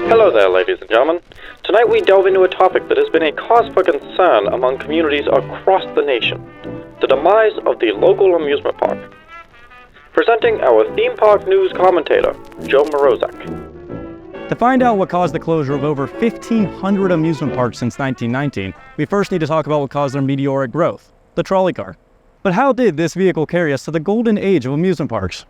Hello there, ladies and gentlemen. Tonight we delve into a topic that has been a cause for concern among communities across the nation: the demise of the local amusement park. Presenting our theme park news commentator, Joe Mrozek. To find out what caused the closure of over 1,500 amusement parks since 1919, we first need to talk about what caused their meteoric growth: the trolley car. But how did this vehicle carry us to the golden age of amusement parks?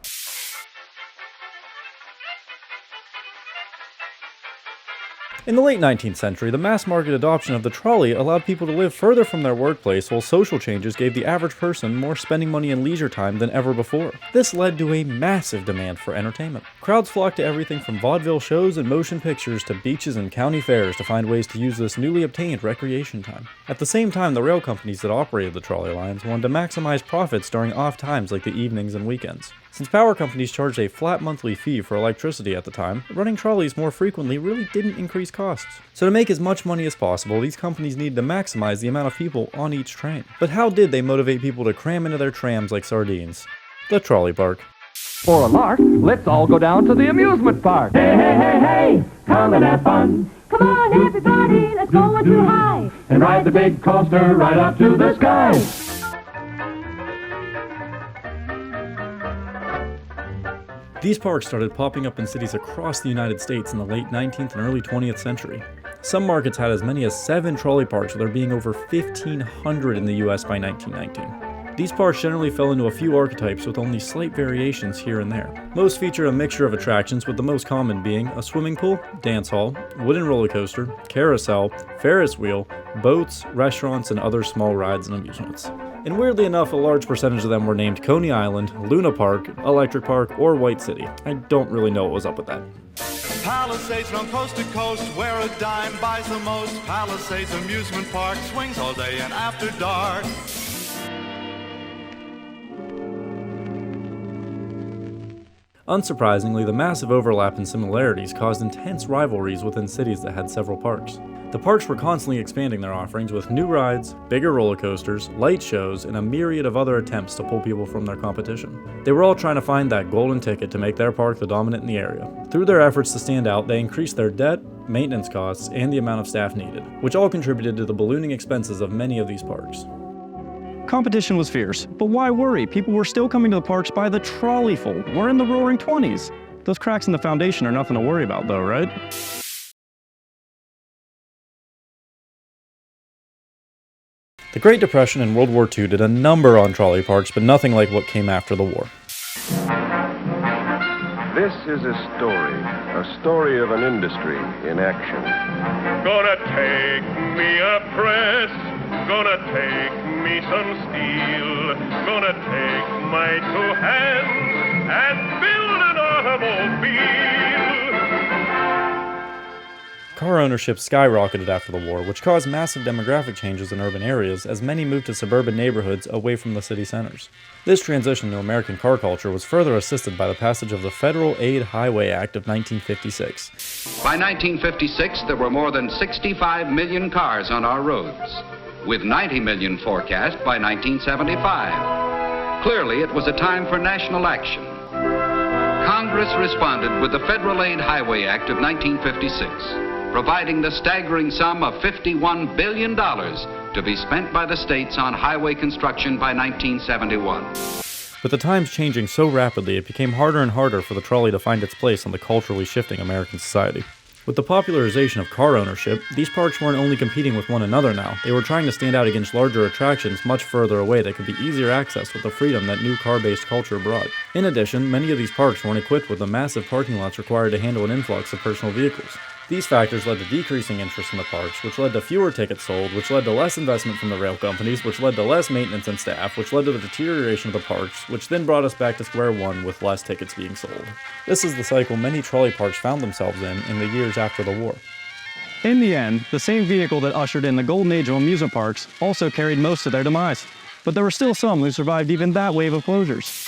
In the late 19th century, the mass market adoption of the trolley allowed people to live further from their workplace, while social changes gave the average person more spending money and leisure time than ever before. This led to a massive demand for entertainment. Crowds flocked to everything from vaudeville shows and motion pictures to beaches and county fairs to find ways to use this newly obtained recreation time. At the same time, the rail companies that operated the trolley lines wanted to maximize profits during off times like the evenings and weekends. Since power companies charged a flat monthly fee for electricity at the time, running trolleys more frequently really didn't increase costs. So to make as much money as possible, these companies needed to maximize the amount of people on each train. But how did they motivate people to cram into their trams like sardines? The trolley park. For a lark, let's all go down to the amusement park. Hey, hey, hey, hey, come and have fun. Come on, everybody, let's go one too high. And ride the big coaster right up to the sky. These parks started popping up in cities across the United States in the late 19th and early 20th century. Some markets had as many as 7 trolley parks, with there being over 1,500 in the US by 1919. These parks generally fell into a few archetypes with only slight variations here and there. Most feature a mixture of attractions, with the most common being a swimming pool, dance hall, wooden roller coaster, carousel, Ferris wheel, boats, restaurants, and other small rides and amusements. And weirdly enough, a large percentage of them were named Coney Island, Luna Park, Electric Park, or White City. I don't really know what was up with that. Palisades from coast to coast, where a dime buys the most. Palisades Amusement Park swings all day and after dark. Unsurprisingly, the massive overlap and similarities caused intense rivalries within cities that had several parks. The parks were constantly expanding their offerings with new rides, bigger roller coasters, light shows, and a myriad of other attempts to pull people from their competition. They were all trying to find that golden ticket to make their park the dominant in the area. Through their efforts to stand out, they increased their debt, maintenance costs, and the amount of staff needed, which all contributed to the ballooning expenses of many of these parks. Competition was fierce, but why worry? People were still coming to the parks by the trolleyful. We're in the roaring 20s. Those cracks in the foundation are nothing to worry about though, right? The Great Depression and World War II did a number on trolley parks, but nothing like what came after the war. This is a story of an industry in action. Gonna take me a press, gonna take me some steel, gonna take my 2 hands and build an automobile. Car ownership skyrocketed after the war, which caused massive demographic changes in urban areas as many moved to suburban neighborhoods away from the city centers. This transition to American car culture was further assisted by the passage of the Federal Aid Highway Act of 1956. By 1956, there were more than 65 million cars on our roads, with 90 million forecast by 1975. Clearly, it was a time for national action. Congress responded with the Federal Aid Highway Act of 1956. Providing the staggering sum of $51 billion to be spent by the states on highway construction by 1971. With the times changing so rapidly, it became harder and harder for the trolley to find its place in the culturally shifting American society. With the popularization of car ownership, these parks weren't only competing with one another now, they were trying to stand out against larger attractions much further away that could be easier accessed with the freedom that new car-based culture brought. In addition, many of these parks weren't equipped with the massive parking lots required to handle an influx of personal vehicles. These factors led to decreasing interest in the parks, which led to fewer tickets sold, which led to less investment from the rail companies, which led to less maintenance and staff, which led to the deterioration of the parks, which then brought us back to square one with less tickets being sold. This is the cycle many trolley parks found themselves in the years after the war. In the end, the same vehicle that ushered in the golden age of amusement parks also carried most of their demise. But there were still some who survived even that wave of closures.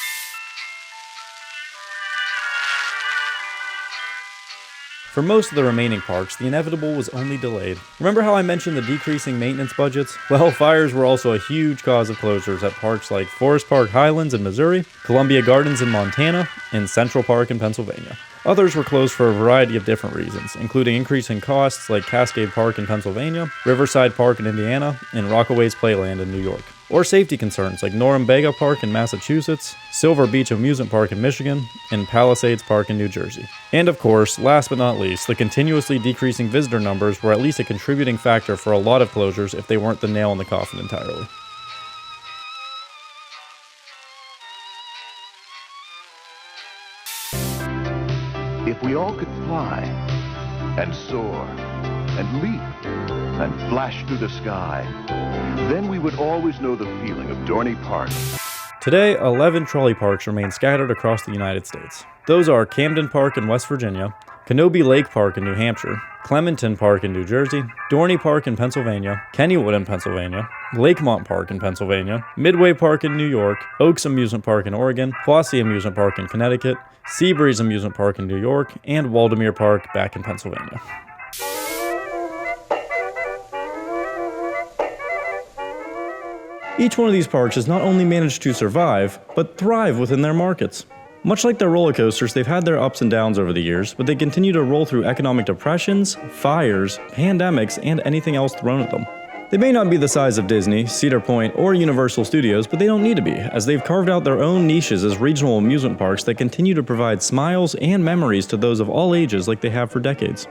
For most of the remaining parks, the inevitable was only delayed. Remember how I mentioned the decreasing maintenance budgets? Well, fires were also a huge cause of closures at parks like Forest Park Highlands in Missouri, Columbia Gardens in Montana, and Central Park in Pennsylvania. Others were closed for a variety of different reasons, including increasing costs like Cascade Park in Pennsylvania, Riverside Park in Indiana, and Rockaway's Playland in New York. Or safety concerns like Norumbega Park in Massachusetts, Silver Beach Amusement Park in Michigan, and Palisades Park in New Jersey. And of course, last but not least, the continuously decreasing visitor numbers were at least a contributing factor for a lot of closures if they weren't the nail in the coffin entirely. If we all could fly, and soar, and leap, and flash through the sky, then we would always know the feeling of Dorney Park. Today, 11 trolley parks remain scattered across the United States. Those are Camden Park in West Virginia, Canobie Lake Park in New Hampshire, Clementon Park in New Jersey, Dorney Park in Pennsylvania, Kennywood in Pennsylvania, Lakemont Park in Pennsylvania, Midway Park in New York, Oaks Amusement Park in Oregon, Quassy Amusement Park in Connecticut, Seabreeze Amusement Park in New York, and Waldemeer Park back in Pennsylvania. Each one of these parks has not only managed to survive, but thrive within their markets. Much like their roller coasters, they've had their ups and downs over the years, but they continue to roll through economic depressions, fires, pandemics, and anything else thrown at them. They may not be the size of Disney, Cedar Point, or Universal Studios, but they don't need to be, as they've carved out their own niches as regional amusement parks that continue to provide smiles and memories to those of all ages like they have for decades.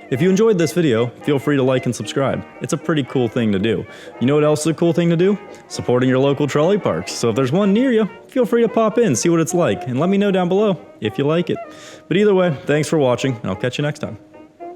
If you enjoyed this video, feel free to like and subscribe. It's a pretty cool thing to do. You know what else is a cool thing to do? Supporting your local trolley parks. So if there's one near you, feel free to pop in, see what it's like, and let me know down below if you like it. But either way, thanks for watching, and I'll catch you next time.